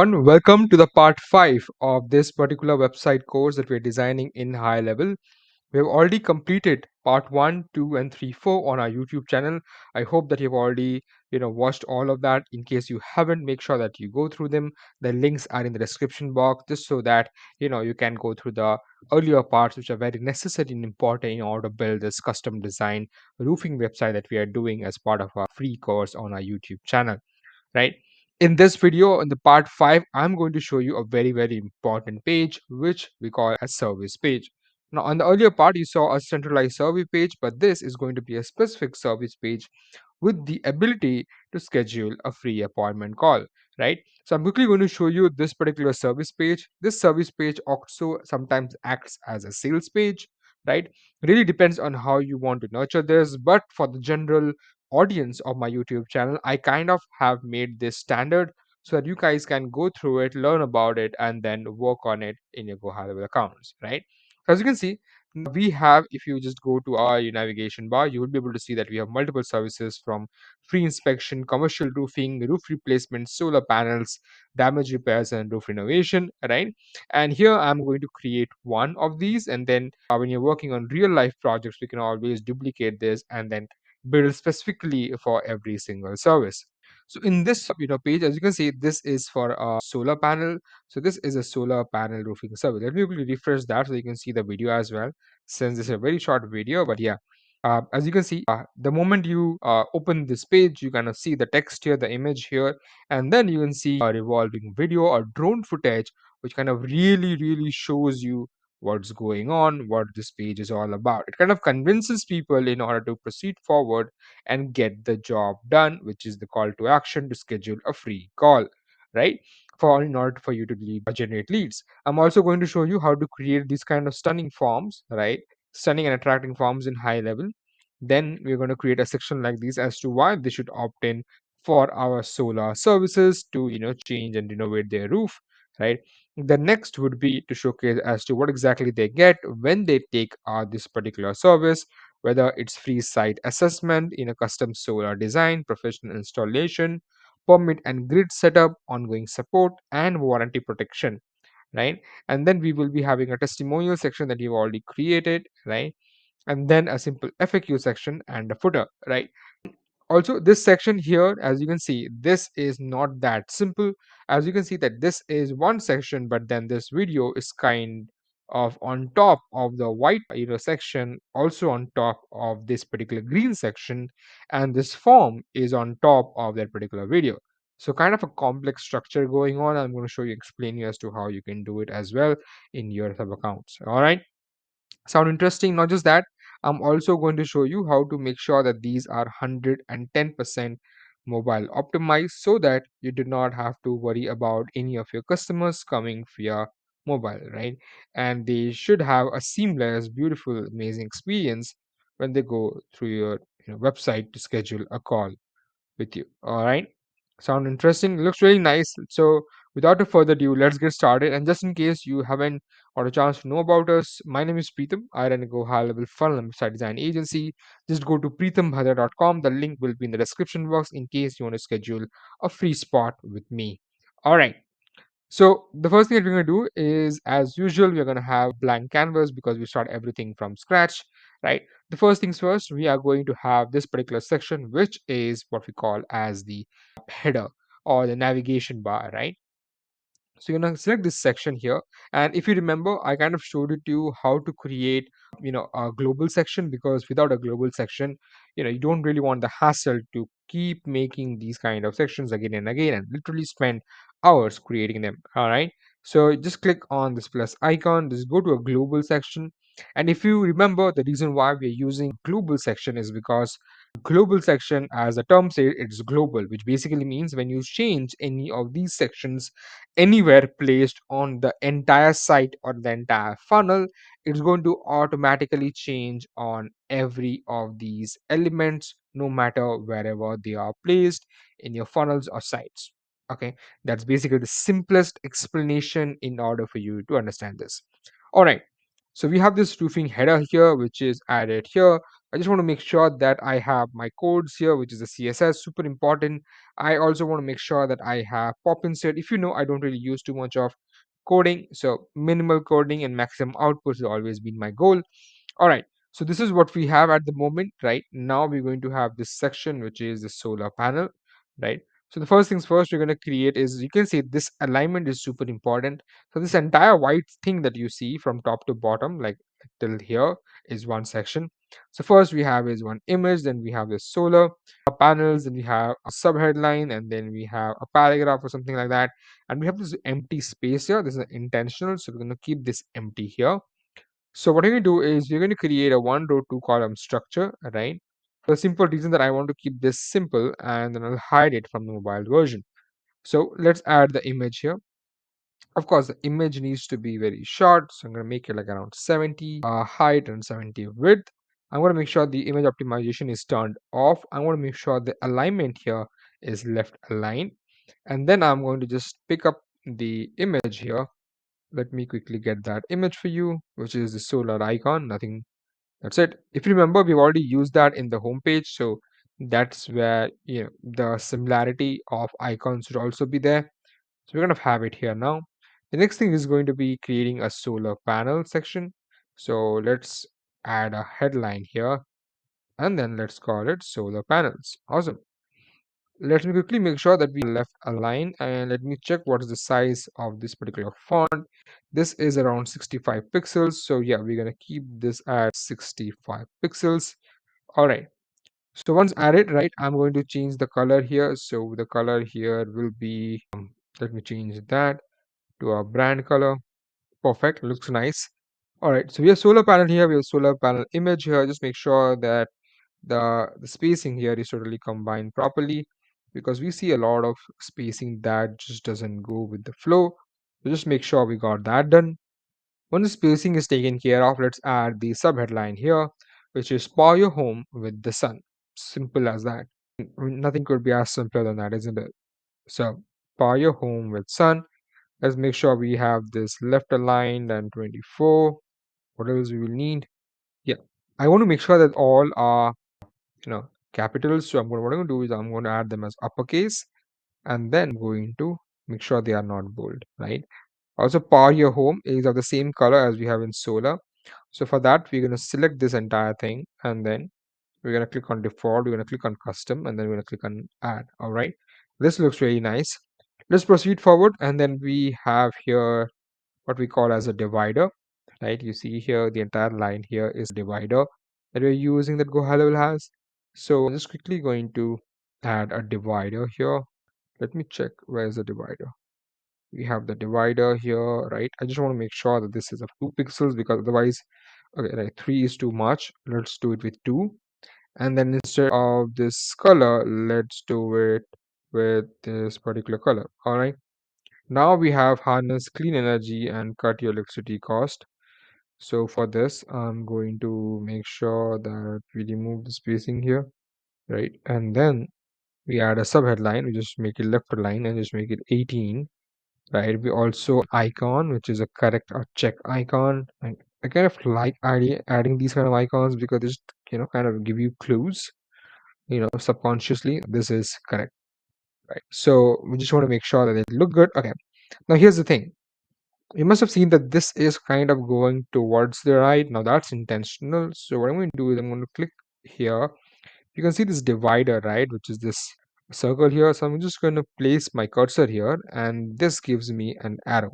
Welcome to the part 5 of this particular website course that we're designing in high level. We have already completed part 1, 2 and 3, 4 on our YouTube channel. I hope that you've already watched all of that. In case you haven't, make sure that you go through them. The links are in the description box just so that you can go through the earlier parts which are very necessary and important in order to build this custom design roofing website that we are doing as part of our free course on our YouTube channel, right? In this video, in the part 5, I'm going to show you a very important page which we call a service page. Now, on the earlier part, you saw a centralized survey page, but this is going to be a specific service page with the ability to schedule a free appointment call, right? So I'm quickly going to show you this particular service page. This service page also sometimes acts as a sales page, right? Really depends on how you want to nurture this, but for the general audience of my YouTube channel, I kind of have made this standard so that you guys can go through it, learn about it, and then work on it in your GoHighLevel accounts, right? So as you can see, we have, if you just go to our navigation bar, you will be able to see that we have multiple services from free inspection, commercial roofing, roof replacement, solar panels, damage repairs, and roof renovation, right? And here I'm going to create one of these, and then when you're working on real life projects, we can always duplicate this and then build specifically for every single service. So in this page, as you can see, this is for a solar panel. So this is a solar panel roofing service. Let me quickly refresh that so you can see the video as well, since this is a very short video. But yeah, as you can see, the moment you open this page, you kind of see the text here, the image here, and then you can see a revolving video or drone footage, which kind of really shows you what's going on, what this page is all about. It kind of convinces people in order to proceed forward and get the job done, which is the call to action to schedule a free call, right? For in order for you to generate leads. I'm also going to show you how to create these kind of stunning forms, right? Stunning and attracting forms in high level. Then we're going to create a section like this as to why they should opt in for our solar services to change and renovate their roof, right? The next would be to showcase as to what exactly they get when they take this particular service, whether it's free site assessment in a custom solar design, professional installation, permit and grid setup, ongoing support, and warranty protection, right? And then we will be having a testimonial section that you've already created, right? And then a simple FAQ section and a footer, right? Also, this section here, as you can see, this is not that simple. As you can see that this is one section, but then this video is kind of on top of the white section, also on top of this particular green section, and this form is on top of that particular video. So kind of a complex structure going on. I'm going to show you, explain you as to how you can do it as well in your sub accounts. All right, sound interesting? Not just that, I'm also going to show you how to make sure that these are 110% mobile optimized so that you do not have to worry about any of your customers coming via mobile, right? And they should have a seamless, beautiful, amazing experience when they go through your website to schedule a call with you. All right. Sound interesting? Looks really nice. So, without a further ado, let's get started. And just in case you haven't got a chance to know about us, my name is Pritam. I run a Go High Level Funnel and Website Design Agency. Just go to PritamBhadra.com. The link will be in the description box in case you want to schedule a free spot with me. All right. So the first thing that we're going to do is, as usual, we're going to have blank canvas because we start everything from scratch, right? The first things first, we are going to have this particular section, which is what we call as the header or the navigation bar, right? So you're going to select this section here, and if you remember, I kind of showed it to you how to create a global section, because without a global section, you don't really want the hassle to keep making these kind of sections again and again and literally spend hours creating them. All right, so just click on this plus icon, just go to a global section. And if you remember, the reason why we're using global section is because global section, as the term says, it's global, which basically means when you change any of these sections anywhere placed on the entire site or the entire funnel, it's going to automatically change on every of these elements, no matter wherever they are placed in your funnels or sites. Okay, that's basically the simplest explanation in order for you to understand this. All right, so we have this roofing header here, which is added here. I just want to make sure that I have my codes here, which is the CSS, super important. I also want to make sure that I have pop insert. If you know, I don't really use too much of coding, so minimal coding and maximum output has always been my goal. All right, so this is what we have at the moment. Right now we're going to have this section, which is the solar panel, right? So the first things first we're going to create is, you can see this alignment is super important. So this entire white thing that you see from top to bottom, like till here, is one section. So first we have is one image, then we have the solar panels, then we have a sub headline, and then we have a paragraph or something like that. And we have this empty space here. This is intentional, so we're going to keep this empty here. So what I'm going to do is we're going to create a one row, two column structure, right? For the simple reason that I want to keep this simple, and then I'll hide it from the mobile version. So let's add the image here. Of course, the image needs to be very short. So I'm going to make it like around 70 height and 70 width. I'm going to make sure the image optimization is turned off. I want to make sure the alignment here is left aligned. And then I'm going to just pick up the image here. Let me quickly get that image for you, which is the solar icon. Nothing, that's it. If you remember, we've already used that in the home page. So that's where, the similarity of icons should also be there. So we're going to have it here now. The next thing is going to be creating a solar panel section. So let's add a headline here, and then let's call it solar panels. Awesome. Let me quickly make sure that we left align, and let me check what is the size of this particular font. This is around 65 pixels. So yeah, we're going to keep this at 65 pixels. All right. So once added, right, I'm going to change the color here. So the color here will be, let me change that to a brand color. Perfect, looks nice. All right, so we have solar panel here, we have solar panel image here. Just make sure that the spacing here is totally combined properly, because we see a lot of spacing that just doesn't go with the flow. So just make sure we got that done. Once the spacing is taken care of, let's add the subheadline here, which is power your home with the sun. Simple as that. Nothing could be as simpler than that, isn't it? So power your home with sun. Let's make sure we have this left aligned and 24. What else we will need? Yeah, I want to make sure that all are, capitals. So what I'm going to do is I'm going to add them as uppercase, and then going to make sure they are not bold, right? Also, power your home is of the same color as we have in solar. So for that, we're going to select this entire thing, and then we're going to click on default, we're going to click on custom, and then we're going to click on add. All right, this looks really nice. Let's proceed forward, and then we have here what we call as a divider, right? You see here the entire line here is a divider that we're using, that GoHighLevel has. So I'm just quickly going to add a divider here. Let me check, where is the divider? We have the divider here, right? I just want to make sure that this is of 2 pixels, because otherwise, okay, right, 3 is too much. Let's do it with 2. And then instead of this color, let's do it with this particular color. All right. Now we have harness clean energy and cut your electricity cost. So for this, I'm going to make sure that we remove the spacing here, right? And then we add a subheadline. We just make it left align and just make it 18, right? We also icon, which is a correct or check icon. And I kind of like adding these kind of icons, because they just, kind of give you clues, subconsciously, this is correct, right? So we just want to make sure that they look good. Okay. Now here's the thing. You must have seen that this is kind of going towards the right. Now that's intentional. So what I'm going to do is I'm going to click here. You can see this divider, right, which is this circle here. So I'm just going to place my cursor here, and this gives me an arrow,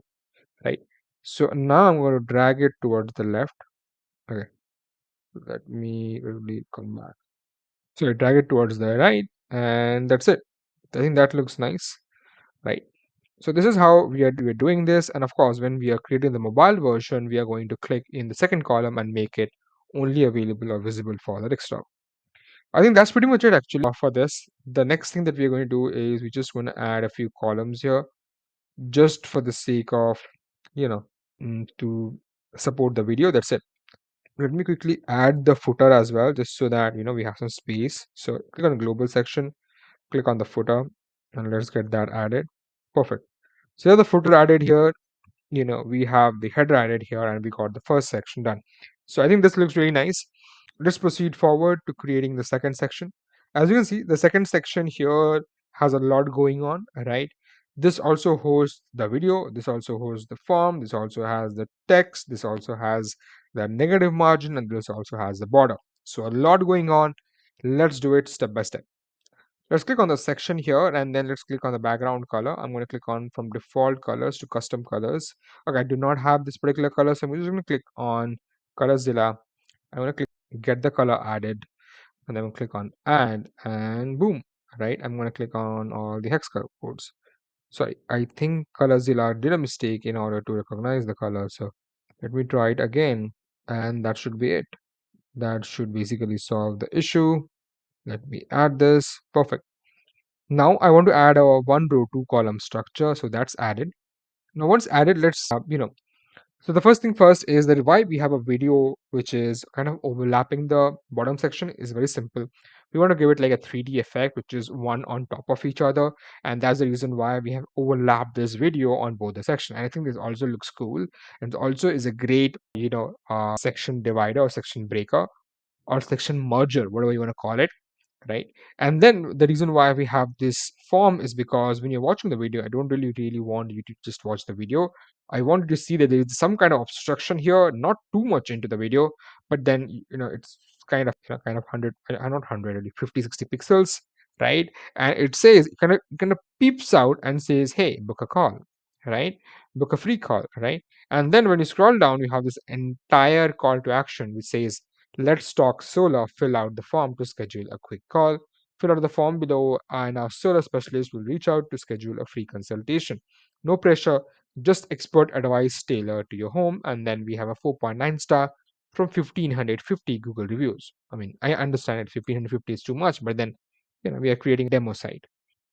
right? So now I'm going to drag it towards the left. Okay, let me really come back. So I drag it towards the right, and that's it. I think that looks nice, right? So this is how we're doing this. And of course, when we are creating the mobile version, we are going to click in the second column and make it only available or visible for the desktop. I think that's pretty much it actually for this. The next thing that we're going to do is we're just going to add a few columns here, just for the sake of, to support the video. That's it. Let me quickly add the footer as well, just so that, we have some space. So click on the global section, click on the footer, and let's get that added. Perfect. So the footer added here, we have the header added here, and we got the first section done. So I think this looks really nice. Let's proceed forward to creating the second section. As you can see, the second section here has a lot going on, right? This also hosts the video, this also hosts the form, this also has the text, this also has the negative margin, and this also has the border. So a lot going on. Let's do it step by step. Let's click on the section here and then let's click on the background color. I'm going to click on from default colors to custom colors. Okay, I do not have this particular color, so I'm just going to click on Colorzilla. I'm going to click get the color added and then we'll click on add and boom, right? I'm going to click on all the hex color codes. Sorry, I think Colorzilla did a mistake in order to recognize the color. So let me try it again and that should be it. That should basically solve the issue. Let me add this. Perfect. Now I want to add a one row, two column structure. So that's added. Now once added, let's, so the first thing first is that why we have a video which is kind of overlapping the bottom section is very simple. We want to give it like a 3D effect, which is one on top of each other. And that's the reason why we have overlapped this video on both the section. And I think this also looks cool. And also is a great, section divider or section breaker or section merger, whatever you want to call it, right? And then the reason why we have this form is because when you're watching the video, I don't really want you to just watch the video. I want you to see that there is some kind of obstruction here, not too much into the video, but then it's kind of 100, not 100, really 50, 60 pixels, right? And it says kind of peeps out and says, hey, book a call, right? Book a free call, right? And then when you scroll down, you have this entire call to action which says, let's talk solar. Fill out the form to schedule a quick call. Fill out the form below, and our solar specialist will reach out to schedule a free consultation. No pressure, just expert advice tailored to your home. And then we have a 4.9 star from 1550 Google reviews. I mean, I understand it, 1550 is too much, but then we are creating a demo site.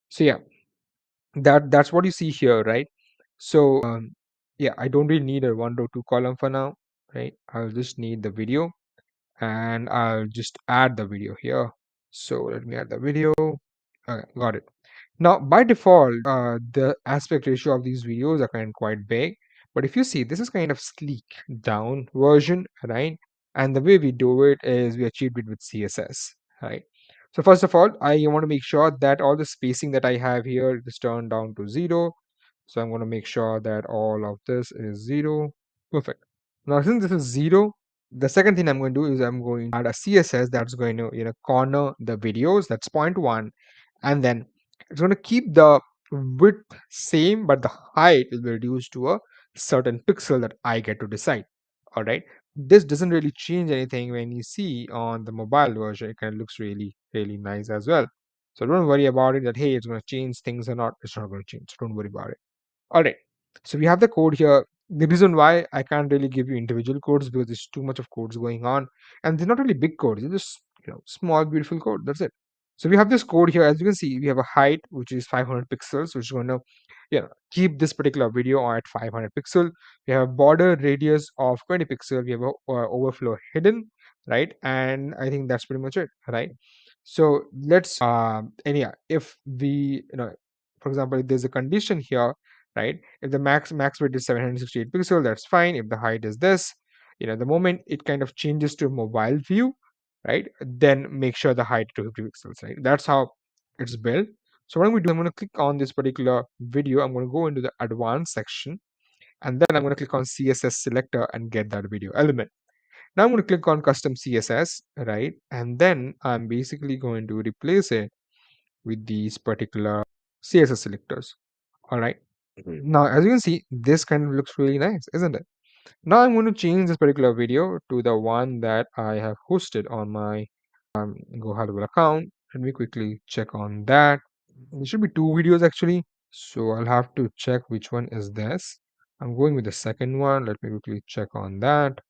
So yeah, that's what you see here, right? So yeah, I don't really need a one row two column for now, right? I'll just need the video and I'll just add the video here. So let me add the video. Okay, got it. Now, by default, the aspect ratio of these videos are kind of quite big. But if you see, this is kind of sleek down version, right? And the way we do it is we achieved it with CSS, right? So first of all, I want to make sure that all the spacing that I have here is turned down to 0. So I'm going to make sure that all of this is 0. Perfect. Now, since this is 0, the second thing I'm going to do is I'm going to add a CSS that's going to corner the videos. That's point 1, and then it's going to keep the width same, but the height will be reduced to a certain pixel that I get to decide. All right. This doesn't really change anything when you see on the mobile version. It kind of looks really nice as well. So don't worry about it that hey, it's going to change things or not. It's not going to change. So don't worry about it. All right. So we have the code here. The reason why I can't really give you individual codes because there's too much of codes going on, and they're not really big codes. They're just small, beautiful code. That's it. So we have this code here. As you can see, we have a height which is 500 pixels, which is going to keep this particular video at 500 pixel. We have a border radius of 20 pixel. We have a overflow hidden, right? And I think that's pretty much it, right? So let's and yeah, if we for example, if there's a condition here, right? If the max width is 768 pixel, that's fine. If the height is this, the moment it kind of changes to mobile view, right? Then make sure the height to 50 pixels, right? That's how it's built. So what I'm going to do, I'm going to click on this particular video. I'm going to go into the advanced section, and then I'm going to click on CSS selector and get that video element. Now I'm going to click on custom CSS, right? And then I'm basically going to replace it with these particular CSS selectors. All right. Now, as you can see, this kind of looks really nice, isn't it? Now I'm going to change this particular video to the one that I have hosted on my GoHighLevel account. Let me quickly check on that. There should be two videos actually. So I'll have to check which one is this. I'm going with the second one. Let me quickly check on that.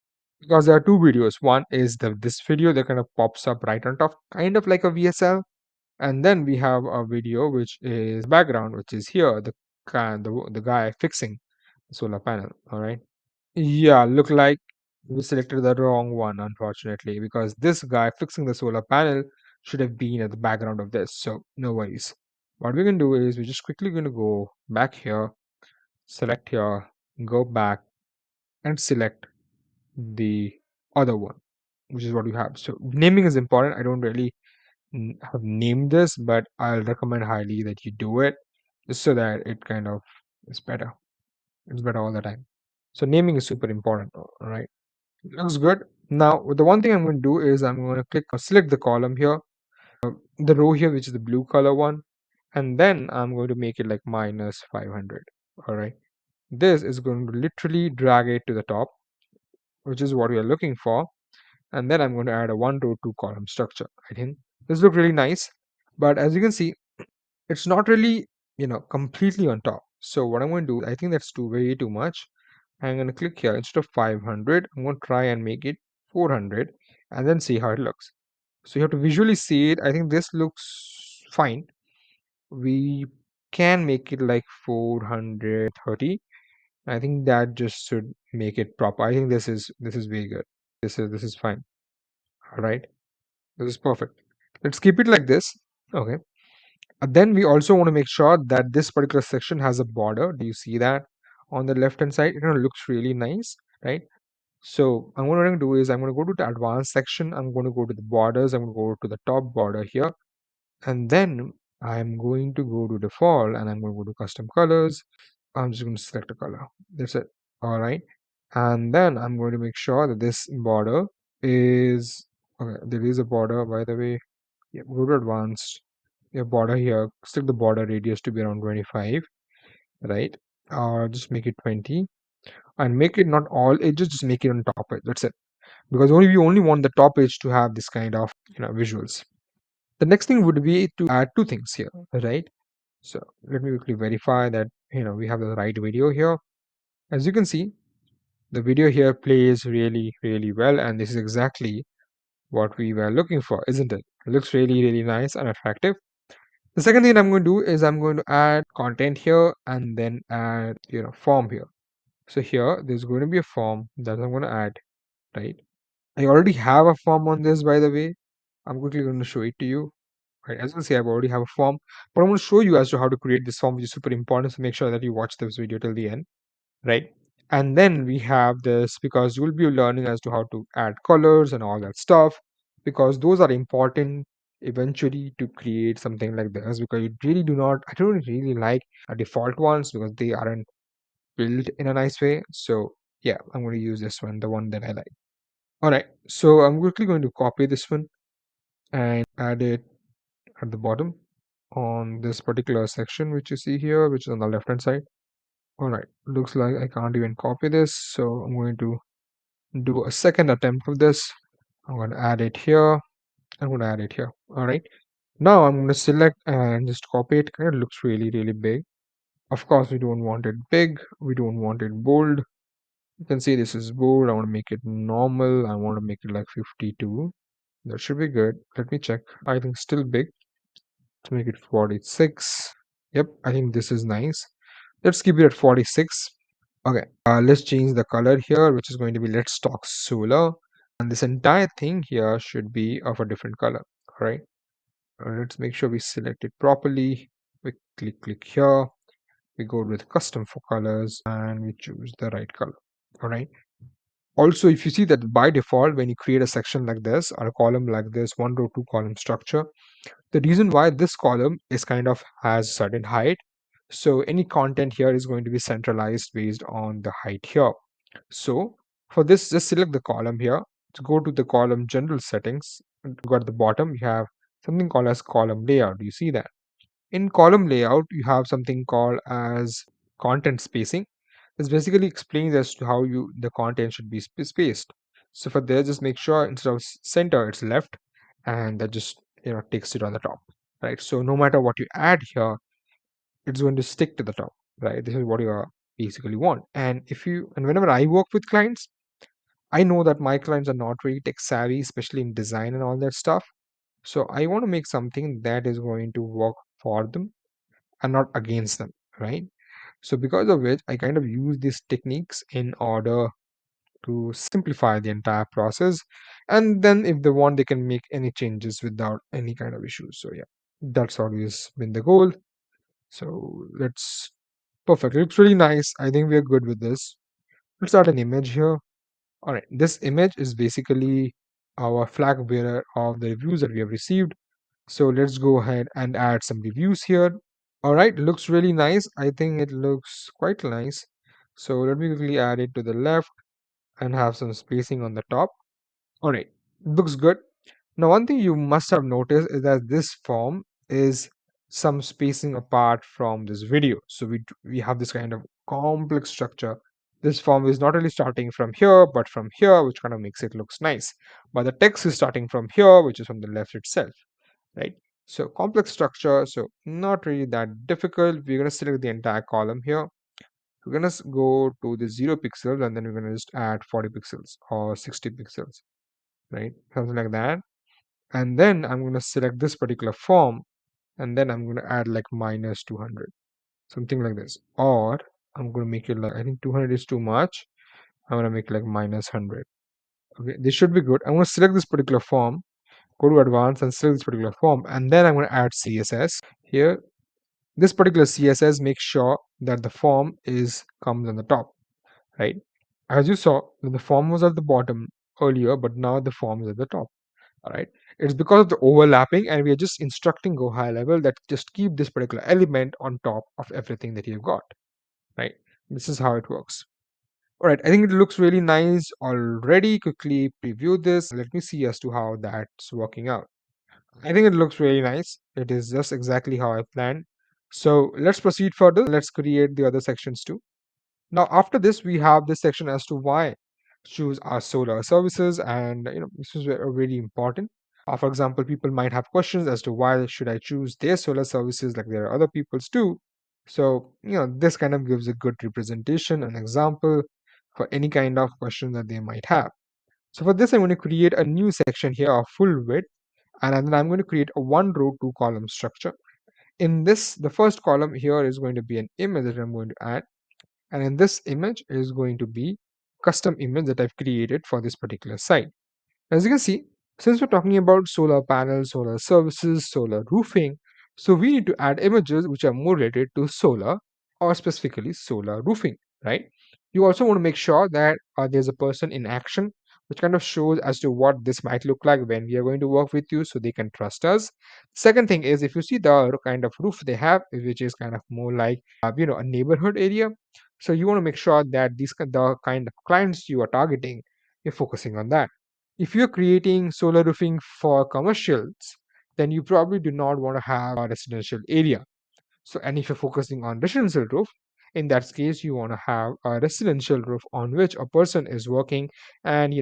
Because there are two videos. One is this video that kind of pops up right on top, kind of like a VSL. And then we have a video which is background, which is here, the guy fixing the solar panel. All right. Yeah, look like we selected the wrong one, unfortunately, because this guy fixing the solar panel should have been at the background of this. So no worries. What we can do is we're just quickly going to go back here, select here, go back and select the other one. which is what we have. So naming is important. I don't really have named this, but I'll recommend highly that you do it just so that it kind of is better. It's better all the time. So naming is super important. All right, looks good. Now the one thing I'm going to do is I'm going to select the column here, the row here, which is the blue color one, and then I'm going to make it like minus 500. All right, this is going to literally drag it to the top, which is what we are looking for. And then I'm going to add a 1 row 2 column structure. I think this looks really nice, but as you can see, it's not really, completely on top. So what I'm going to do, I think that's way too much. I'm going to click here. Instead of 500, I'm going to try and make it 400 and then see how it looks. So you have to visually see it. I think this looks fine. We can make it like 430. I think that just should make it proper. I think this is way good. This is fine. All right. This is perfect. Let's keep it like this. Okay. Then we also want to make sure that this particular section has a border. Do you see that on the left hand side? It looks really nice, right? So I'm going to do is I'm going to go to the advanced section. I'm going to go to the borders. I'm going to go to the top border here. And then I'm going to go to default and I'm going to go to custom colors. I'm just going to select a color. That's it. All right. And then I'm going to make sure that this border is okay. There is a border, by the way. Yeah, go to advanced. Your border here, stick the border radius to be around 25, right? Or just make it 20 and make it not all edges, just make it on top edge. That's it. Because we only want the top edge to have this kind of visuals. The next thing would be to add two things here, right? So let me quickly verify that we have the right video here. As you can see, the video here plays really, really well, and this is exactly what we were looking for, isn't it? It looks really, really nice and attractive. The second thing I'm going to do is I'm going to add content here and then add, form here. So here, there's going to be a form that I'm going to add, right? I already have a form on this, by the way. I'm quickly going to show it to you. Right, as you can see, I've already have a form, but I'm going to show you as to how to create this form, which is super important. So make sure that you watch this video till the end, right? And then we have this because you'll be learning as to how to add colors and all that stuff, because those are important eventually to create something like this, because you really do not, I don't really like default ones because they aren't built in a nice way. So yeah, I'm going to use this one, the one that I like. All right, so I'm quickly going to copy this one and add it at the bottom on this particular section which you see here, which is on the left hand side. All right, looks like I can't even copy this, so I'm going to do a second attempt of this. I'm going to add it here. I'm going to add it here. All right. Now I'm going to select and just copy it. It looks really, really big. Of course, we don't want it big. We don't want it bold. You can see this is bold. I want to make it normal. I want to make it like 52. That should be good. Let me check. I think still big. To make it 46. Yep, I think this is nice. Let's keep it at 46. Okay, let's change the color here, which is going to be let's talk solar. And this entire thing here should be of a different color. All right. Let's make sure we select it properly. We click here. We go with custom for colors and we choose the right color. All right. Also, if you see that by default, when you create a section like this or a column like this, 1 row 2 column structure, the reason why this column is kind of has certain height, so any content here is going to be centralized based on the height here. So for this, just select the column here, to go to the column general settings, and go at the bottom you have something called as column layout. Do you see that? In column layout you have something called as content spacing. This basically explains as to how the content should be spaced. So for there, just make sure instead of center it's left, and that just takes it on the top, right? So no matter what you add here, it's going to stick to the top, right? This is what you basically want. And whenever I work with clients, I know that my clients are not really tech savvy, especially in design and all that stuff. So I want to make something that is going to work for them and not against them, right? So because of which I kind of use these techniques in order to simplify the entire process, and then if they want they can make any changes without any kind of issues. So yeah, that's always been the goal. So let's perfect, it looks really nice. I think we're good with this. Let's add an image here. All right, this image is basically our flag bearer of the reviews that we have received. So let's go ahead and add some reviews here. All right, looks really nice. I think it looks quite nice. So let me quickly add it to the left and have some spacing on the top. All right, looks good. Now, one thing you must have noticed is that this form is some spacing apart from this video. So we have this kind of complex structure. This form is not only starting from here, but from here, which kind of makes it looks nice. But the text is starting from here, which is from the left itself, right? So complex structure, so not really that difficult. We're going to select the entire column here. We're going to go to the 0 pixels and then we're going to just add 40 pixels or 60 pixels, right? Something like that. And then I'm going to select this particular form and then I'm going to add like minus 200, something like this. Or I'm going to make it like, I think 200 is too much. I'm going to make it like minus 100. Okay, this should be good. I'm going to select this particular form, go to advanced and select this particular form, and then I'm going to add CSS here. This particular CSS makes sure that the form is comes on the top, right? As you saw, the form was at the bottom earlier, but now the form is at the top. All right, it's because of the overlapping, and we are just instructing GoHighLevel that just keep this particular element on top of everything that you've got, right? This is how it works. All right, I think it looks really nice already. Quickly preview this. Let me see as to how that's working out. I think it looks really nice. It is just exactly how I planned. So let's proceed further. Let's create the other sections too. Now, after this, we have this section as to why choose our solar services, and this is really important. For example, people might have questions as to why should I choose their solar services, like there are other people's too. So this kind of gives a good representation, an example for any kind of question that they might have. So for this, I'm going to create a new section here of full width, and then I'm going to create a one row, two column structure. In this, the first column here is going to be an image that I'm going to add, and in this image is going to be custom image that I've created for this particular site. As you can see, since we're talking about solar panels, solar services, solar roofing, so we need to add images which are more related to solar or specifically solar roofing, right? You also want to make sure that there's a person in action, which kind of shows as to what this might look like when we are going to work with you so they can trust us. Second thing is, if you see the kind of roof they have, which is kind of more like, a neighborhood area. So you want to make sure that the kind of clients you are targeting, you're focusing on that. If you're creating solar roofing for commercials, then you probably do not want to have a residential area. So, and if you're focusing on residential roof, in that case, you want to have a residential roof on which a person is working and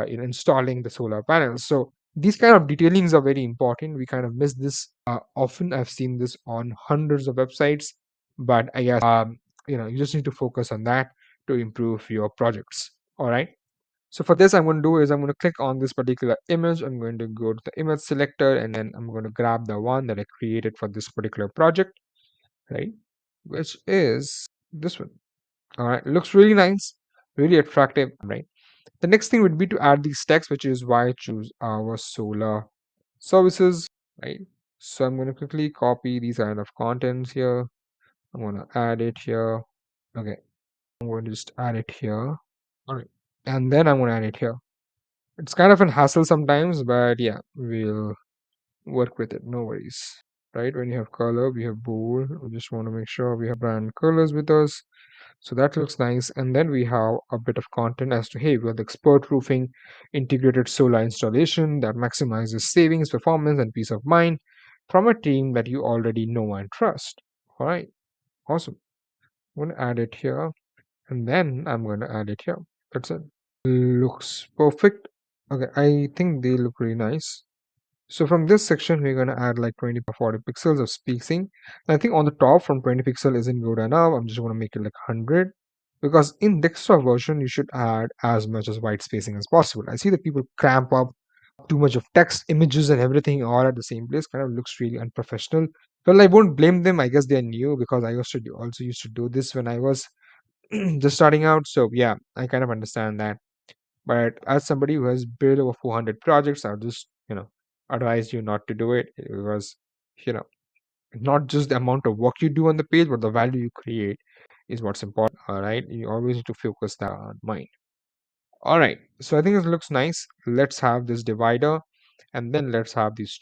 installing the solar panels. So these kind of detailings are very important. We kind of miss this often. I've seen this on hundreds of websites, but I guess you just need to focus on that to improve your projects. All right. So for this, I'm going to do is I'm going to click on this particular image. I'm going to go to the image selector and then I'm going to grab the one that I created for this particular project, right? Which is this one. All right, looks really nice, really attractive, right? The next thing would be to add these text, which is why I choose our solar services, right? So I'm going to quickly copy these kind of contents here. I'm going to add it here. Okay, I'm going to just add it here. All right, and then I'm going to add it here. It's kind of an hassle sometimes, but yeah, we'll work with it. No worries. Right? When you have color, we have bold. We just want to make sure we have brand colors with us. So that looks nice. And then we have a bit of content as to, hey, we have the expert roofing integrated solar installation that maximizes savings, performance, and peace of mind from a team that you already know and trust. All right. Awesome. I'm going to add it here. And then I'm going to add it here. That's it. Looks perfect. Okay, I think they look really nice. So from this section, we're going to add like 20 or 40 pixels of spacing. And I think on the top from 20 pixel isn't good enough. I'm just going to make it like 100 because in desktop version, you should add as much as white spacing as possible. I see that people cramp up too much of text, images, and everything all at the same place. Kind of looks really unprofessional. Well, I won't blame them. I guess they're new because I also used to do this when I was just starting out. So yeah, I kind of understand that. But as somebody who has built over 400 projects, I would just, advise you not to do it because, you know, not just the amount of work you do on the page, but the value you create is what's important. All right. You always need to focus that on mind. All right, so I think it looks nice. Let's have this divider, and then let's have these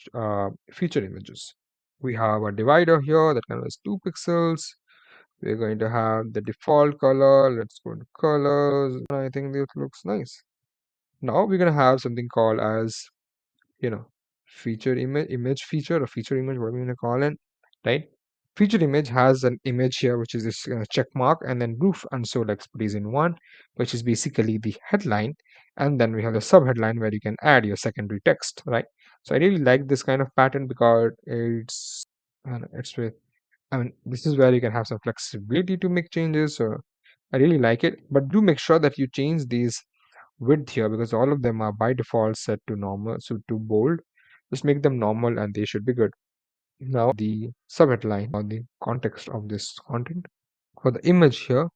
feature images. We have a divider here that kind of has 2 pixels. We're going to have the default color. Let's go to colors. I think this looks nice. Now we're going to have something called as, you know, feature image feature, or feature image, what we're going to call it, right? Feature image has an image here, which is this check mark, and then roof and solar expertise in one, which is basically the headline. And then we have the sub headline where you can add your secondary text, right? So I really like this kind of pattern because it's with, I mean, this is where you can have some flexibility to make changes. So I really like it, but do make sure that you change these width here, because all of them are by default set to normal, so to bold. Just make them normal and they should be good. Now the subheadline or the context of this content. For the image here,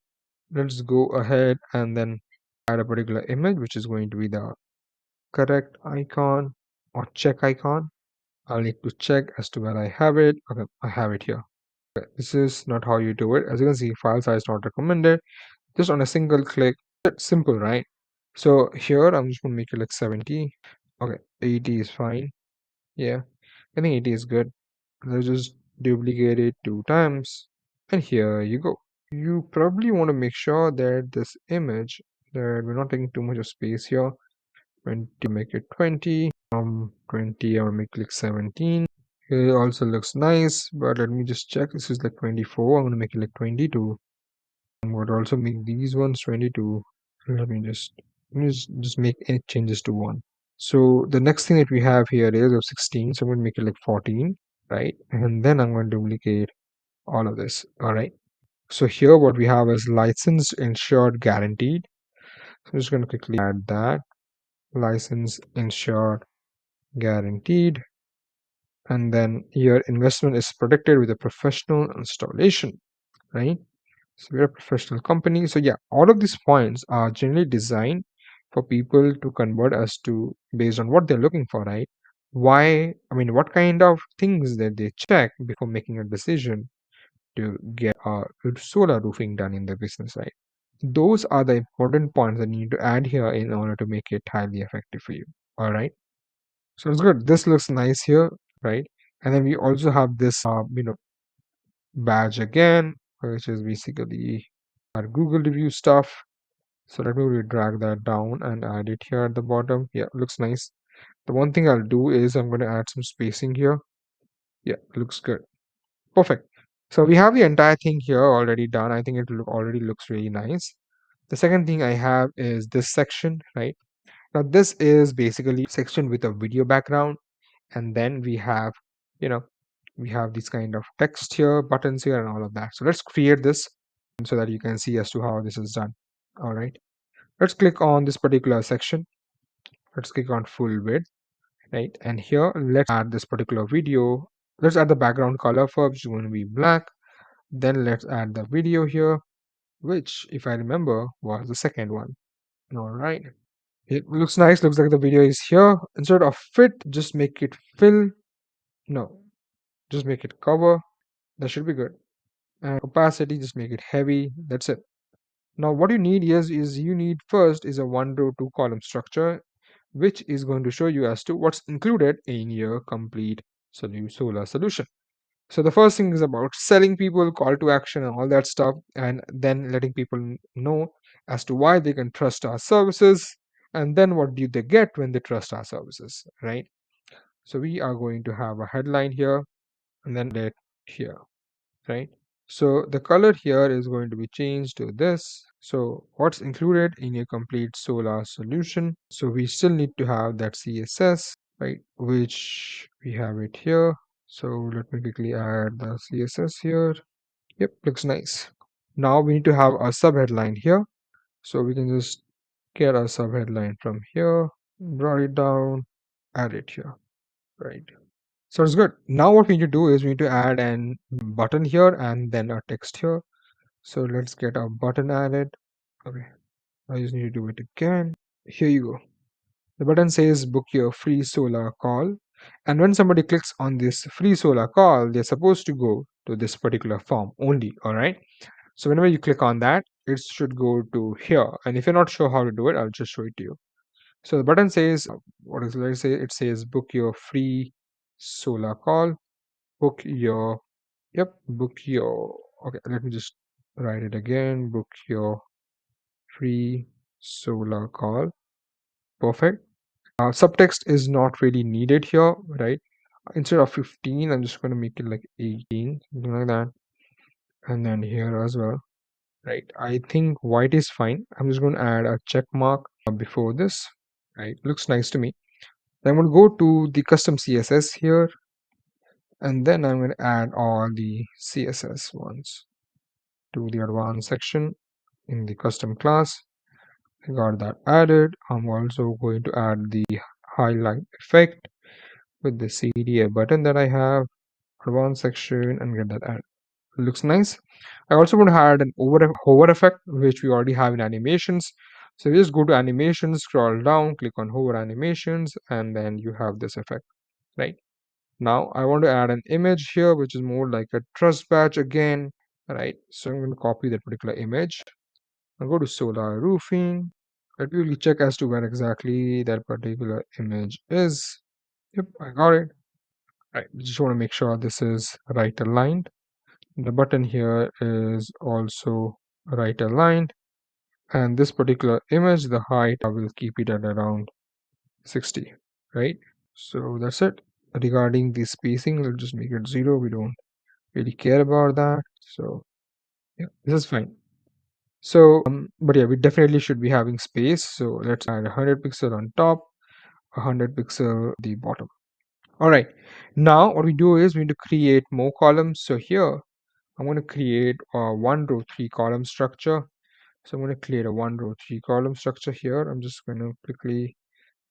let's go ahead and then add a particular image, which is going to be the correct icon or check icon. I'll need to check as to where I have it. Okay, I have it here. Okay, this is not how you do it. As you can see, file size not recommended. Just on a single click. It's simple, right? So here I'm just gonna make it like 70. Okay, 80 is fine. Yeah, I think 80 is good. Let's just duplicate it 2 times, and here you go. You probably want to make sure that this image, that we're not taking too much of space here. 20, make it 20. 20, I'll make it like 17. It also looks nice, but let me just check. This is like 24. I'm gonna make it like 22. I'm going to also make these ones 22. Let me just make any changes to one. So the next thing that we have here is of 16. So I'm going to make it like 14, right? And then I'm going to duplicate all of this. All right. So here what we have is licensed, insured, guaranteed. So I'm just going to quickly add that. License, insured, guaranteed. And then your investment is protected with a professional installation, right? So we're a professional company. So yeah, all of these points are generally designed for people to convert as to based on what they're looking for, right? Why, I mean, what kind of things that they check before making a decision to get solar roofing done in their business, right? Those are the important points that you need to add here in order to make it highly effective for you. All right. So it's good. This looks nice here, right? And then we also have this, badge again, which is basically our Google review stuff. So let me really drag that down and add it here at the bottom. Yeah, looks nice. The one thing I'll do is I'm going to add some spacing here. Yeah, looks good. Perfect. So we have the entire thing here already done. I think already looks really nice. The second thing I have is this section, right? Now this is basically section with a video background, and then you know, we have this kind of text here, buttons here, and all of that. So let's create this so that you can see as to how this is done. All right. Let's click on this particular section. Let's click on full width, right? And here, let's add this particular video. Let's add the background color for, which is going to be black. Then let's add the video here, which, if I remember, was the second one. All right. It looks nice. Looks like the video is here. Instead of fit, just make it fill. No, just make it cover. That should be good. And opacity, just make it heavy. That's it. Now, what you need is you need first is a 1 row 2 column structure, which is going to show you as to what's included in your complete solar solution. So the first thing is about selling people, call to action, and all that stuff, and then letting people know as to why they can trust our services, and then what do they get when they trust our services, right? So we are going to have a headline here, and then it here, right? So the color here is going to be changed to this. So what's included in your complete solar solution? So we still need to have that CSS, right? Which we have it here. So let me quickly add the CSS here. Yep, looks nice. Now we need to have a subheadline here. So we can just get a subheadline from here, draw it down, add it here, right? So it's good. Now what we need to do is we need to add an button here and then a text here. So let's get a button added. Okay, I just need to do it again. Here you go. The button says book your free solar call. And when somebody clicks on this free solar call, they're supposed to go to this particular form only. All right. So whenever you click on that, it should go to here. And if you're not sure how to do it, I'll just show it to you. So the button says, what is, let's say it says book your free solar call, book your, yep, book your, okay, let me just write it again, book your free solar call. Perfect. Subtext is not really needed here, right? Instead of 15, I'm just going to make it like 18, something like that. And then here as well, right? I think white is fine. I'm just going to add a check mark before this, right? Looks nice to me. Then I'm going to go to the custom CSS here, and then I'm going to add all the CSS ones to the advanced section in the custom class. I got that added. I'm also going to add the highlight effect with the CDA button that I have, advanced section, and get that added. Looks nice. I also want to add an hover effect, which we already have in animations. So you just go to animations, scroll down, click on hover animations, and then you have this effect, right? Now I want to add an image here, which is more like a trust badge again, right? So I'm going to copy that particular image. I'll go to solar roofing. Let me really check as to where exactly that particular image is. Yep, I got it. Right, just want to make sure this is right aligned. The button here is also right aligned. And this particular image, the height, I will keep it at around 60, right? So that's it. Regarding the spacing, let's just make it 0. We don't really care about that. So yeah, this is fine. So, but yeah, we definitely should be having space. So let's add 100 pixel on top, 100 pixel the bottom. All right. Now what we do is we need to create more columns. So here I'm going to create a 1 row 3 column structure. So I'm going to create a 1 row 3 column structure here. I'm just going to quickly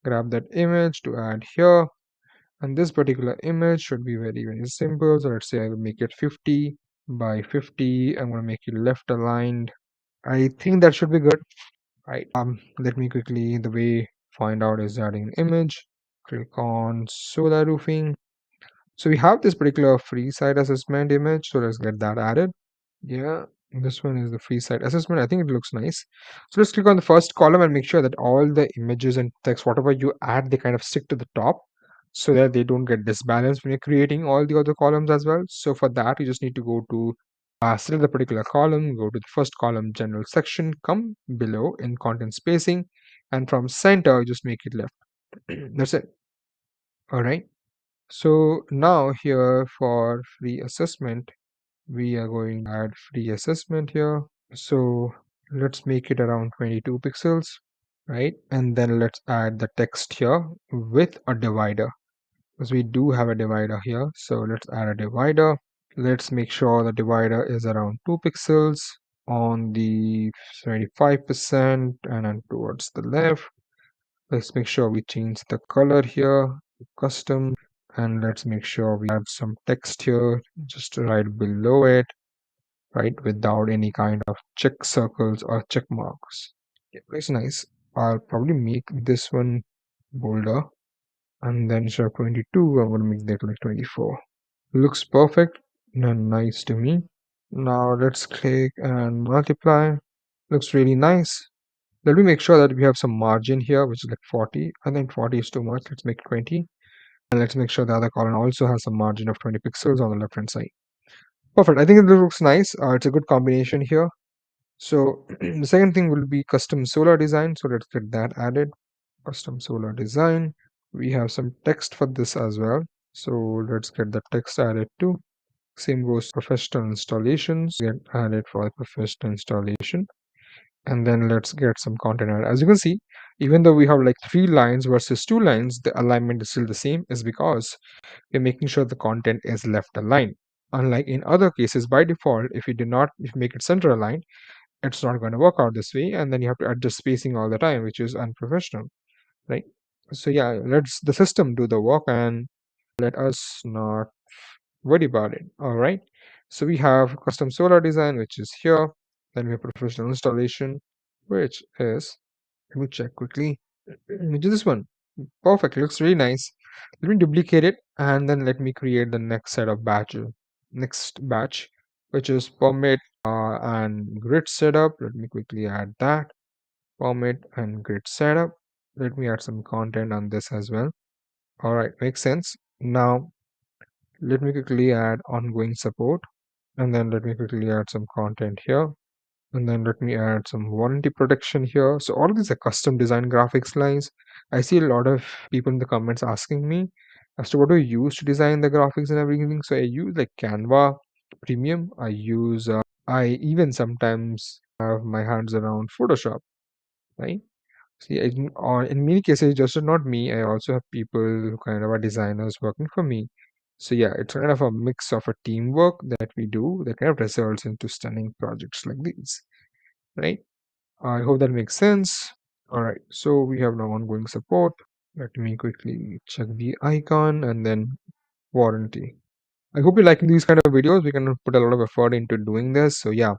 grab that image to add here. And this particular image should be very, very simple. So let's say I will make it 50 by 50. I'm going to make it left aligned. I think that should be good, right? Let me quickly, the way find out is adding an image. Click on solar roofing. So we have this particular free site assessment image. So let's get that added. Yeah, this one is the free site assessment. I think it looks nice. So let's click on the first column and make sure that all the images and text, whatever you add, they kind of stick to the top so that they don't get disbalanced when you're creating all the other columns as well. So for that, you just need to go to select the particular column, go to the first column general section, come below in content spacing, and from center, just make it left. That's it. All right. So now here for free assessment, we are going to add free assessment here. So let's make it around 22 pixels, right? And then let's add the text here with a divider, because we do have a divider here. So let's add a divider. Let's make sure the divider is around 2 pixels on the 75% and then towards the left. Let's make sure we change the color here to custom, and let's make sure we add some text here just right below it, right, without any kind of check circles or check marks. Yeah, that's nice. I'll probably make this one bolder, and then instead of 22, I'm going to make that like 24. Looks perfect and nice to me. Now let's click and multiply. Looks really nice. Let me make sure that we have some margin here, which is like 40. I think 40 is too much. Let's make 20. And let's make sure the other column also has a margin of 20 pixels on the left hand side. Perfect. I think it looks nice. It's a good combination here. So the second thing will be custom solar design. So let's get that added. Custom solar design. We have some text for this as well. So let's get the text added too. Same goes professional installations. Get added for the professional installation. And then let's get some content added. As you can see, even though we have like 3 lines versus 2 lines, the alignment is still the same, is because we're making sure the content is left aligned. Unlike in other cases, by default, if you make it center aligned, it's not going to work out this way, and then you have to adjust spacing all the time, which is unprofessional, right? So yeah, let's the system do the work and let us not worry about it. All right. So we have custom solar design, which is here. Then we have professional installation, which is, let me check quickly, which is this one. Perfect. It looks really nice. Let me duplicate it and then let me create the next set of batch. Next batch. which is permit and grid setup. Let me quickly add that. Permit and grid setup. Let me add some content on this as well. All right, makes sense. Now, let me quickly add ongoing support, and then let me quickly add some content here. And then let me add some warranty protection here. So all of these are custom design graphics lines. I see a lot of people in the comments asking me as to what do I use to design the graphics and everything. So I use like Canva Premium. I even sometimes have my hands around Photoshop, right? See, in many cases, just not me. I also have people who kind of are designers working for me. So yeah, it's kind of a mix of a teamwork that we do that kind of results into stunning projects like these, right? I hope that makes sense. All right, so we have now ongoing support. Let me quickly check the icon and then warranty. I hope you're liking these kind of videos. We can put a lot of effort into doing this. So yeah,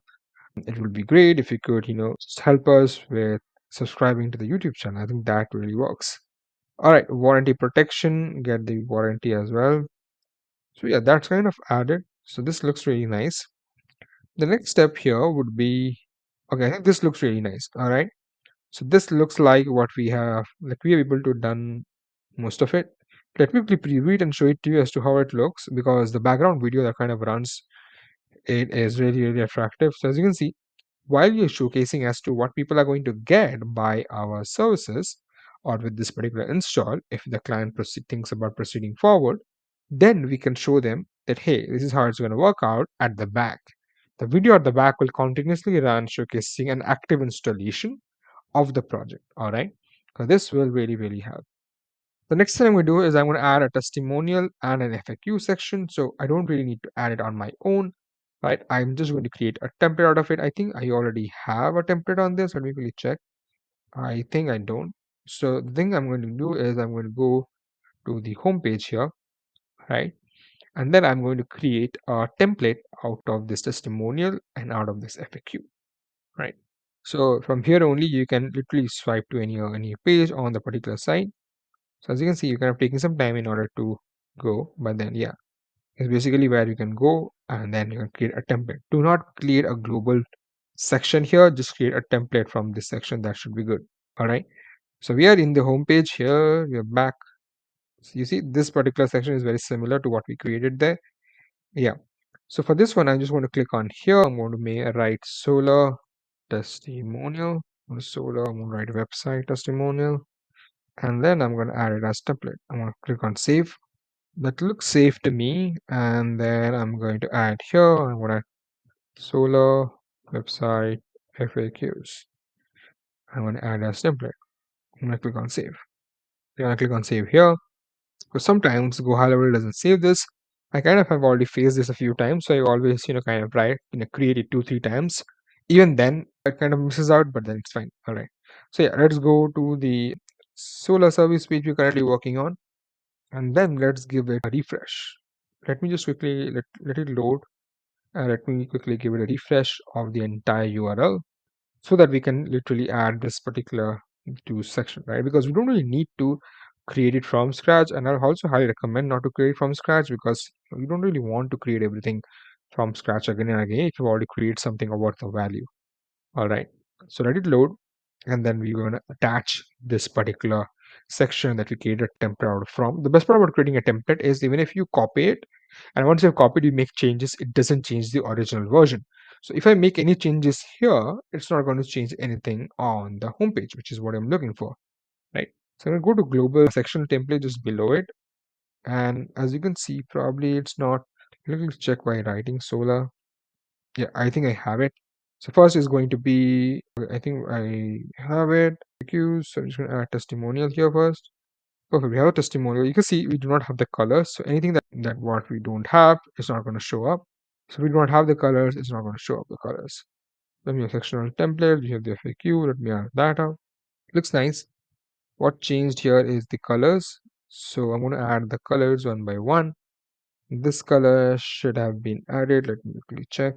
it would be great if you could, just help us with subscribing to the YouTube channel. I think that really works. All right, warranty protection, get the warranty as well. So yeah, that's kind of added. So this looks really nice. The next step here would be, okay, I think this looks really nice. All right. So this looks like what we have, like we are able to done most of it. Let me quickly preview it and show it to you as to how it looks because the background video that kind of runs it is really, really attractive. So as you can see, while you're showcasing as to what people are going to get by our services or with this particular install, if the client thinks about proceeding forward, then we can show them that, hey, this is how it's going to work out at the back. The video at the back will continuously run showcasing an active installation of the project. All right. So this will really, really help. The next thing I'm going to do is I'm going to add a testimonial and an FAQ section. So I don't really need to add it on my own, right? I'm just going to create a template out of it. I think I already have a template on this. Let me quickly check. I think I don't. So the thing I'm going to do is I'm going to go to the home page here, right? And then I'm going to create a template out of this testimonial and out of this FAQ, right? So from here only, you can literally swipe to any page on the particular site. So as you can see, you're kind of taking some time in order to go, but then yeah, it's basically where you can go and then you can create a template. Do not create a global section here, just create a template from this section. That should be good. All right. So we are in the home page here. We are back. So you see, this particular section is very similar to what we created there. Yeah. So for this one, I just want to click on here. I'm going to write solar testimonial. Solar, I'm going to write website testimonial. And then I'm going to add it as template. I'm going to click on save. That looks safe to me. And then I'm going to add here. I'm going to add solar website FAQs. I'm going to add as template. I'm going to click on save. I'm going to click on save here. Because sometimes GoHighLevel doesn't save this. I kind of have already faced this a few times. So I always, kind of create it 2-3 times. Even then, it kind of misses out, but then it's fine. All right. So yeah, let's go to the solar service page we're currently working on. And then let's give it a refresh. Let me just quickly let it load and let me quickly give it a refresh of the entire URL so that we can literally add this particular to section, right? Because we don't really need to create it from scratch, and I'll also highly recommend not to create from scratch because you don't really want to create everything from scratch again and again if you already create something of worth of value. All right, so let it load, and then we're going to attach this particular section that we created a template out from. The best part about creating a template is even if you copy it, and once you've copied, you make changes, it doesn't change the original version. So if I make any changes here, it's not going to change anything on the homepage, which is what I'm looking for, right? So I'm going to go to global section template just below it. And as you can see, probably it's not. Let me check by writing solar. Yeah, I think I have it. So first is going to be, I think I have it. FAQs. So I'm just going to add testimonial here first. Okay, we have a testimonial. You can see we do not have the colors. So anything that what we don't have is not going to show up. So we don't have the colors, it's not going to show up the colors. Let me have sectional template. We have the FAQ. Let me add that out. Looks nice. What changed here is the colors. So I'm going to add the colors one by one. This color should have been added. Let me quickly check.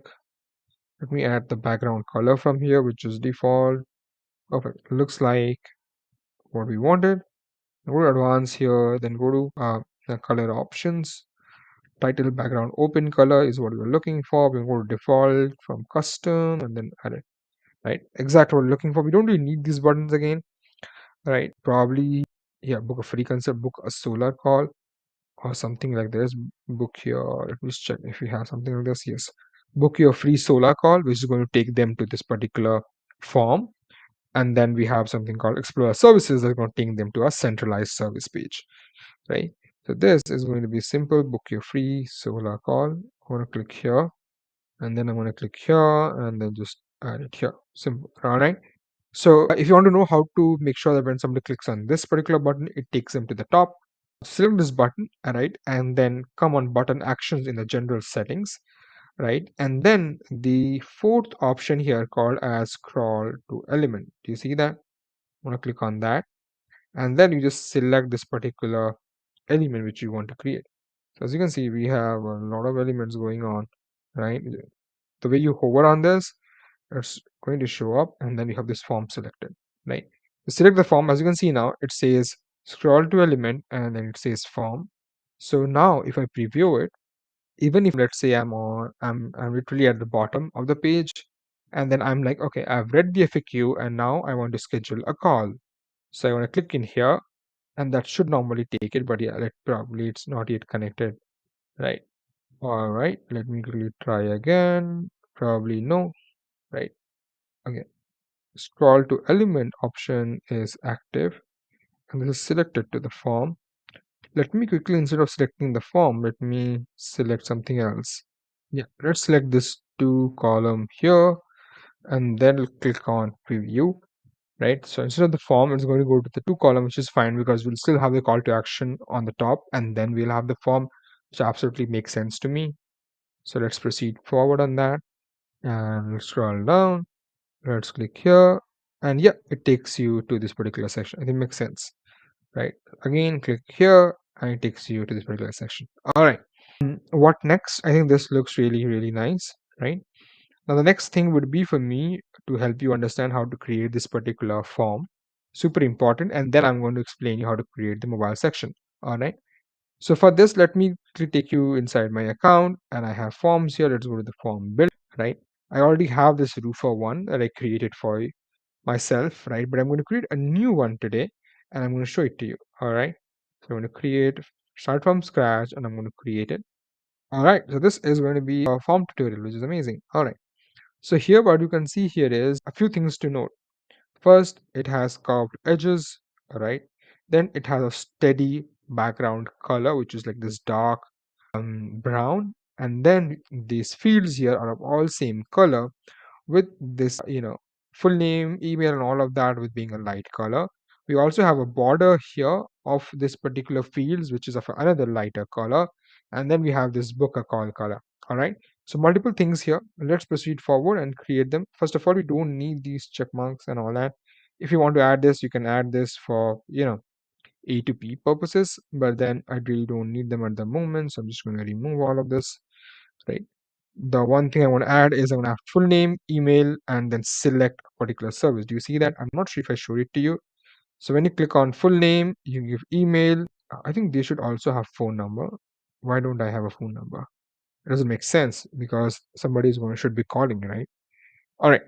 Let me add the background color from here, which is default. Perfect. Looks like what we wanted. Go to advanced here, then go to the color options. title background open color is what we're looking for. We're going to default from custom and then add it, right? Exactly what we're looking for. We don't really need these buttons again, right? Probably, yeah, book a free consult, book a solar call or something like this. Book your, let me just check if we have something like this. Yes, book your free solar call, which is going to take them to this particular form. And then we have something called explore services that's going to take them to a centralized service page, right? So this is going to be simple. Book your free solar call. I'm going to click here, and then I'm going to click here, and then just add it here. Simple. All right. So if you want to know how to make sure that when somebody clicks on this particular button, it takes them to the top, select this button, right, and then come on button actions in the general settings, right, and then the fourth option here called as scroll to element. Do you see that? I'm going to click on that, and then you just select this particular element which you want to create. So as you can see, we have a lot of elements going on, right? The way you hover on this, it's going to show up, and then you have this form selected, right? You select the form. As you can see now, it says scroll to element, and then it says form. So now if I preview it, even if let's say I'm literally at the bottom of the page, and then I'm like, okay, I've read the FAQ, and now I want to schedule a call. So I want to click in here, and that should normally take it, but yeah, probably it's not yet connected, right? All right, let me quickly try again. Probably no, right? Okay, scroll to element option is active, and this is selected to the form. Let me quickly, instead of selecting the form, let me select something else. Yeah, let's select this two column here, and then click on preview, right? So instead of the form, it's going to go to the two column, which is fine because we'll still have the call to action on the top, and then we'll have the form, which absolutely makes sense to me. So let's proceed forward on that, and let's scroll down. Let's click here, and yeah, it takes you to this particular section. I think it makes sense, right? Again, click here, and it takes you to this particular section. All right. What next? I think this looks really, really nice, right? Now, the next thing would be for me to help you understand how to create this particular form. Super important. And then I'm going to explain you how to create the mobile section. All right. So for this, let me take you inside my account, and I have forms here. Let's go to the form build, right? I already have this roofer one that I created for myself, right? But I'm going to create a new one today, and I'm going to show it to you. All right. So I'm going to start from scratch, and I'm going to create it. All right. So this is going to be a form tutorial, which is amazing. All right. So here what you can see here is a few things to note. First, it has curved edges, right? Then it has a steady background color, which is like this dark brown. And then these fields here are of all same color with this, full name, email, and all of that with being a light color. We also have a border here of this particular fields, which is of another lighter color. And then we have this book a call color. All right. So multiple things here. Let's proceed forward and create them. First of all, we don't need these check marks and all that. If you want to add this, you can add this for, A to P purposes, but then I really don't need them at the moment. So I'm just going to remove all of this, right? The one thing I want to add is I want to have full name, email, and then select a particular service. Do you see that? I'm not sure if I showed it to you. So when you click on full name, you give email. I think they should also have phone number. Why don't I have a phone number? It doesn't make sense because somebody is going should be calling, right? All right.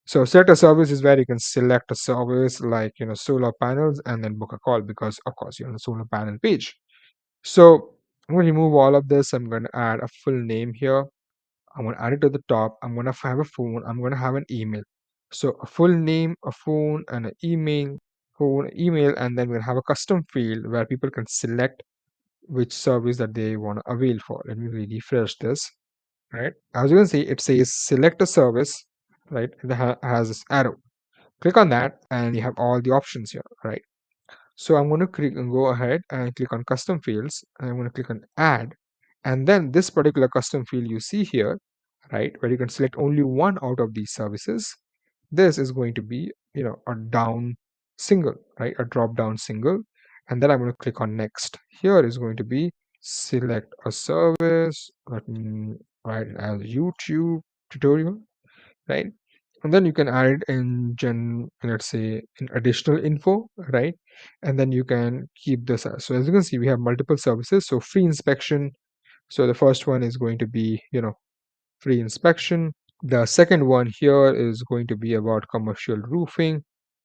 So select a service is where you can select a service like solar panels and then book a call because of course you're on the solar panel page. So I'm going to remove all of this. I'm going to add a full name here. I'm going to add it to the top. I'm going to have a phone. I'm going to have an email. So a full name, a phone, and an email, phone, email, and then we'll have a custom field where people can select which service that they want to avail for. Let me refresh this. Right. As you can see, it says select a service, right? It has this arrow. Click on that, and you have all the options here, right? So I'm going to go ahead and click on custom fields, and I'm going to click on add, and then this particular custom field you see here, right, where you can select only one out of these services. This is going to be, a down single, right, a drop down single, and then I'm going to click on next. Here is going to be select a service. Let me write it as YouTube tutorial, right? And then you can add it let's say in additional info, right? And then you can keep this as. So as you can see, we have multiple services. So free inspection, So the first one is going to be, free inspection. The second one here is going to be about commercial roofing.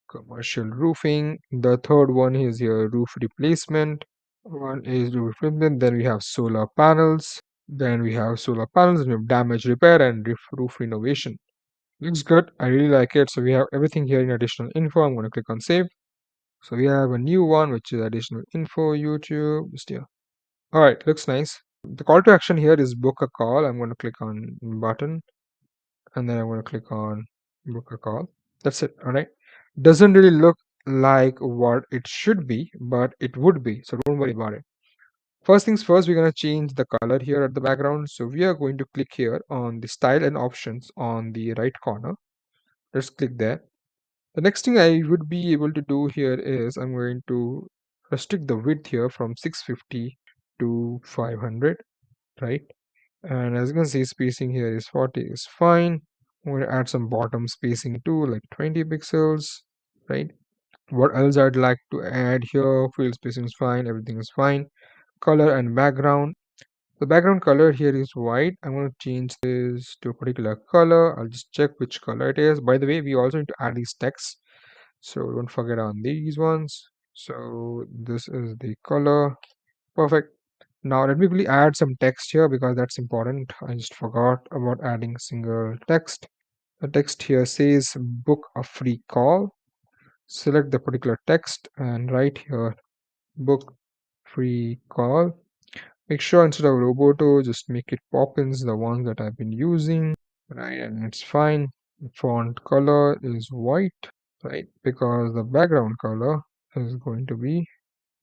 Commercial roofing. The third one is your roof replacement. One is roof replacement. Then we have solar panels. Then we have solar panels, and we have damage repair and roof renovation. Looks good. I really like it. So we have everything here in additional info. I'm going to click on save. So we have a new one, which is additional info, YouTube. Just here. All right, looks nice. The call to action here is book a call. I'm going to click on button, and then I'm going to click on book a call. That's it. All right. Doesn't really look like what it should be, but it would be. So don't worry about it. First things first, we're going to change the color here at the background. So we are going to click here on the style and options on the right corner. Let's click there. The next thing I would be able to do here is I'm going to restrict the width here from 650 to 500, right? And as you can see, spacing here is 40 is fine. I'm going to add some bottom spacing too, like 20 pixels, right? What else I'd like to add here? Field spacing is fine, everything is fine. Color and background. The background color here is white. I'm going to change this to a particular color. I'll just check which color it is. By the way, we also need to add these texts, so don't forget on these ones. So this is the color. Perfect. Now let me quickly add some text here because that's important. I just forgot about adding single text. The text here says book a free call. Select the particular text and write here book free call. Make sure instead of Roboto, just make it Poppins, the ones that I've been using, right? And it's fine. The font color is white, right? Because the background color is going to be,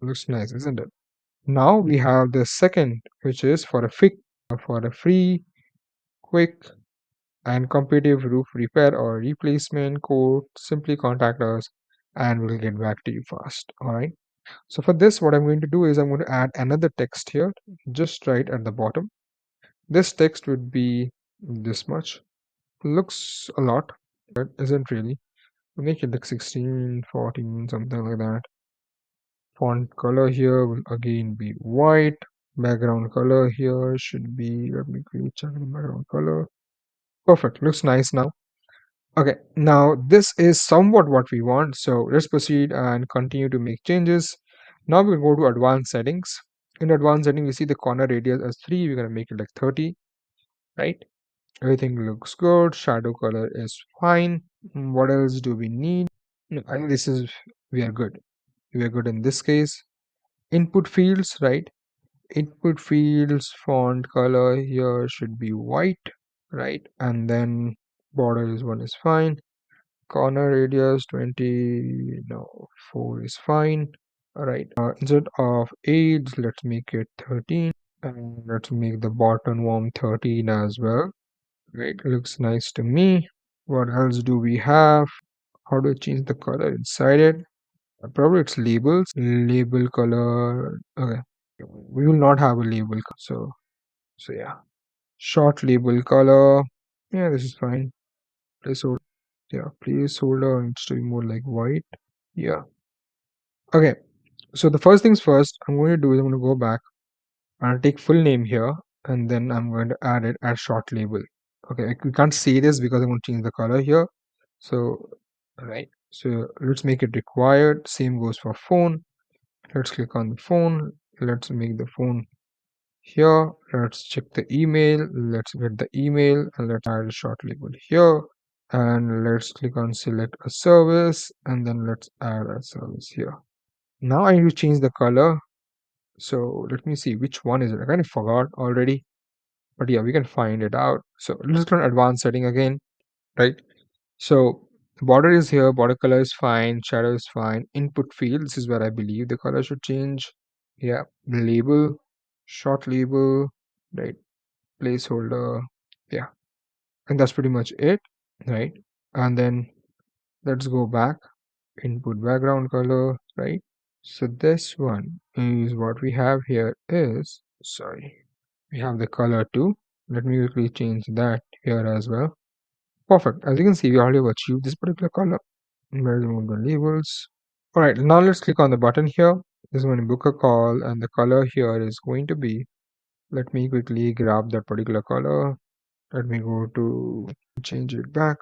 looks nice, isn't it? Now we have the second, which is for a free, quick, and competitive roof repair or replacement quote. Simply contact us, and we'll get back to you fast. All right. So for this, what I'm going to do is I'm going to add another text here, just right at the bottom. This text would be this much. Looks a lot, but isn't really. Make it like 16, 14, something like that. Font color here will again be white. Background color here should be, let me quickly check the background color. Perfect, looks nice now. Okay, now this is somewhat what we want. So let's proceed and continue to make changes. Now we'll go to advanced settings. In advanced settings, we see the corner radius as 3. We're going to make it like 30, right? Everything looks good. Shadow color is fine. What else do we need? No, I think this is, we are good. We are good in this case. Input fields, right? Input fields, font color here should be white, right? And then border is 1 is fine. Corner radius 20, no, 4 is fine. All right. Instead of 8, let's make it 13. And let's make the bottom one 13 as well. Right, looks nice to me. What else do we have? How do I change the color inside it? Probably it's labels. Label color. Okay. We will not have a label. So yeah. Short label color. Yeah, this is fine. Placeholder. Yeah, placeholder needs to be more like white. Yeah. Okay. So the first things first, I'm going to do is I'm going to go back and I'll take full name here, and then I'm going to add it as short label. Okay, we can't see this because I'm going to change the color here. So, right. So let's make it required. Same goes for phone. Let's click on the phone. Let's make the phone here. Let's check the email. Let's get the email and let's add a short label here. And let's click on select a service and then let's add a service here. Now I need to change the color. So let me see which one is it. I kind of forgot already, but yeah, we can find it out. So let's go to advanced setting again, right? So border is here, border color is fine, shadow is fine. Input field, this is where I believe the color should change. Yeah, label, short label, right? Placeholder, yeah, and that's pretty much it, right? And then let's go back, input background color, right? So this one is what we have here is, sorry, we have the color too. Let me quickly change that here as well. Perfect. As you can see, we already have achieved this particular color. Let's remove the labels. All right, now let's click on the button here. This is going to book a call, and the color here is going to be Let me quickly grab that particular color. Let me go to change it back.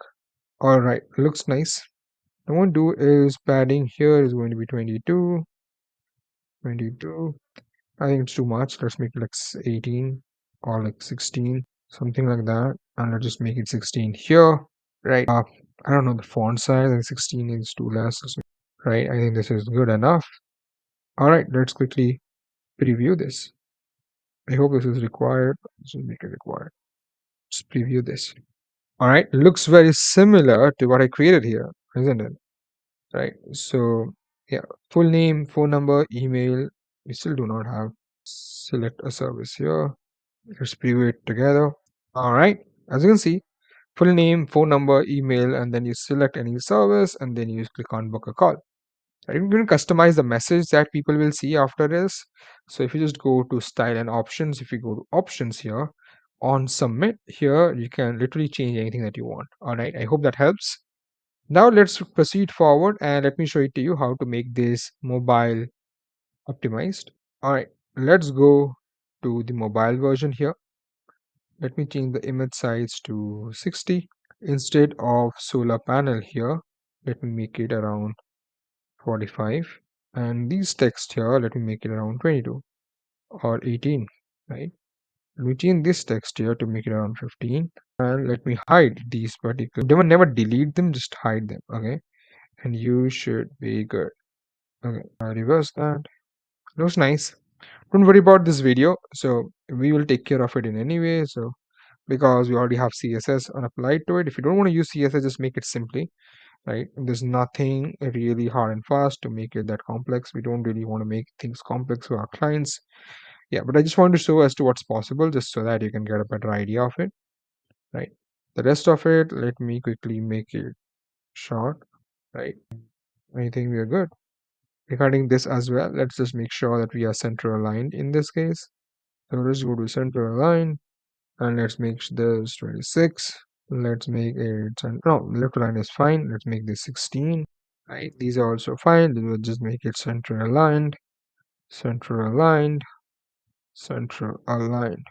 All right, looks nice. What I'm going to do is padding here is going to be 22, 22. I think it's too much. Let's make it like 18 or like 16, something like that. And let's just make it 16 here, right? I don't know the font size, and 16 is too less, right? I think this is good enough. All right, let's quickly preview this. I hope this is required. Let's just make it required. Let's preview this. All right, looks very similar to what I created here, isn't it? Right. So yeah, full name, phone number, email. We still do not have. Select a service here. Let's preview it together. All right. As you can see, full name, phone number, email, and then you select any service, and then you click on book a call. Right? You can customize the message that people will see after this. So if you just go to style and options, if you go to options here, on submit here, you can literally change anything that you want. All right. I hope that helps. Now let's proceed forward and let me show it to you how to make this mobile optimized. All right, let's go to the mobile version here. Let me change the image size to 60. Instead of solar panel here, let me make it around 45. And these text here, let me make it around 22 or 18, right? Let me change this text here to make it around 15. And let me hide these particular, never delete them, just hide them, okay? And you should be good. Okay, I'll reverse that. Looks nice. Don't worry about this video. So we will take care of it in any way. So because we already have CSS on applied to it. If you don't want to use CSS, just make it simply, right? There's nothing really hard and fast to make it that complex. We don't really want to make things complex for our clients. Yeah, but I just want to show as to what's possible just so that you can get a better idea of it, right? The rest of it, let me quickly make it short, right? I think we are good. Regarding this as well, let's just make sure that we are center aligned in this case. So let's go to center align and let's make this 26. Let's make it, no, left align is fine. Let's make this 16. Right, these are also fine. We'll just make it center aligned, center aligned, center aligned.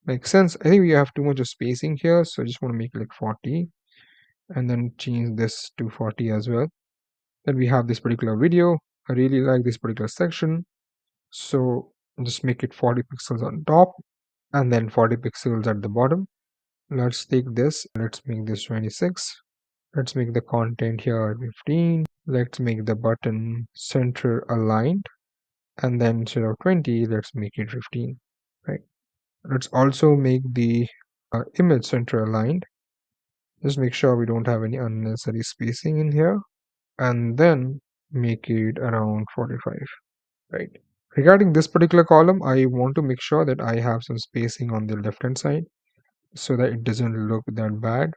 Makes sense. I think we have too much of spacing here, so I just want to make it like 40 and then change this to 40 as well. Then we have this particular video. I really like this particular section. So just make it 40 pixels on top and then 40 pixels at the bottom. Let's take this. Let's make this 26. Let's make the content here 15. Let's make the button center aligned. And then instead of 20, let's make it 15. Right. Let's also make the image center aligned. Just make sure we don't have any unnecessary spacing in here. And then make it around 45. Right. Regarding this particular column, I want to make sure that I have some spacing on the left hand side so that it doesn't look that bad,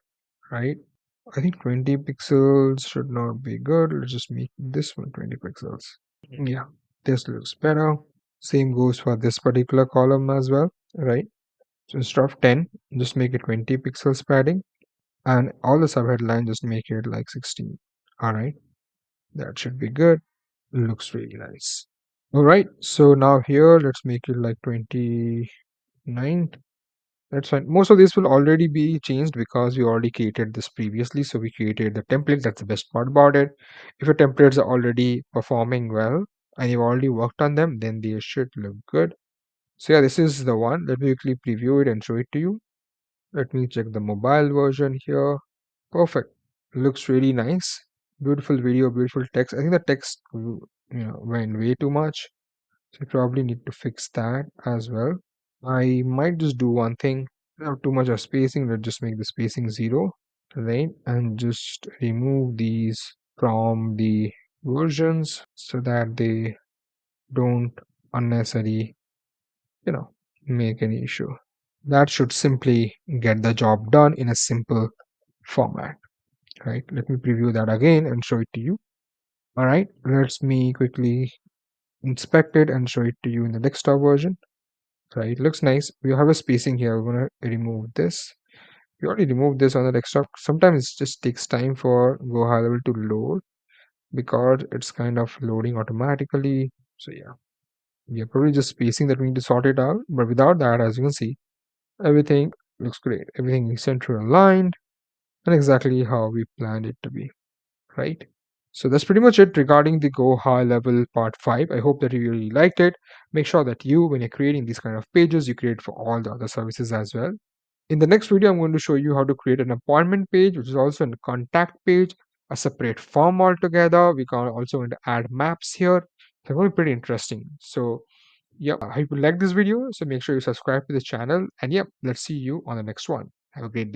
right? I think 20 pixels should not be good. Let's just make this one 20 pixels. Yeah, this looks better. Same goes for this particular column as well, right? So instead of 10, just make it 20 pixels padding, and all the subheadline just make it like 16. All right, that should be good. Looks really nice. All right, so now here let's make it like 29. That's fine. Most of this will already be changed because we already created this previously. So we created the template. That's the best part about it. If your templates are already performing well and you've already worked on them, then they should look good. So yeah, this is the one. Let me quickly preview it and show it to you. Let me check the mobile version here. Perfect. Looks really nice. Beautiful video, beautiful text. I think the text went way too much. So you probably need to fix that as well. I might just do one thing. Not too much of spacing. Let's just make the spacing 0, right? And just remove these from the versions so that they don't unnecessarily, make any issue. That should simply get the job done in a simple format, right? Let me preview that again and show it to you. All right, let's me quickly inspect it and show it to you in the desktop version. Right, looks nice. We have a spacing here. We're gonna remove this. We already removed this on the desktop. Sometimes it just takes time for GoHighLevel to load because it's kind of loading automatically. So yeah, We are probably just spacing that we need to sort it out. But without that, as you can see, everything looks great. Everything is center aligned and exactly how we planned it to be, right? So that's pretty much it regarding the Go High Level Part 5. I hope that you really liked it. Make sure that you, when you're creating these kind of pages, you create for all the other services as well. In the next video, I'm going to show you how to create an appointment page, which is also a contact page, a separate form altogether. We can also going to add maps here. They're going to be pretty interesting. So, yeah, I hope you like this video. So make sure you subscribe to the channel. And yeah, let's see you on the next one. Have a great day.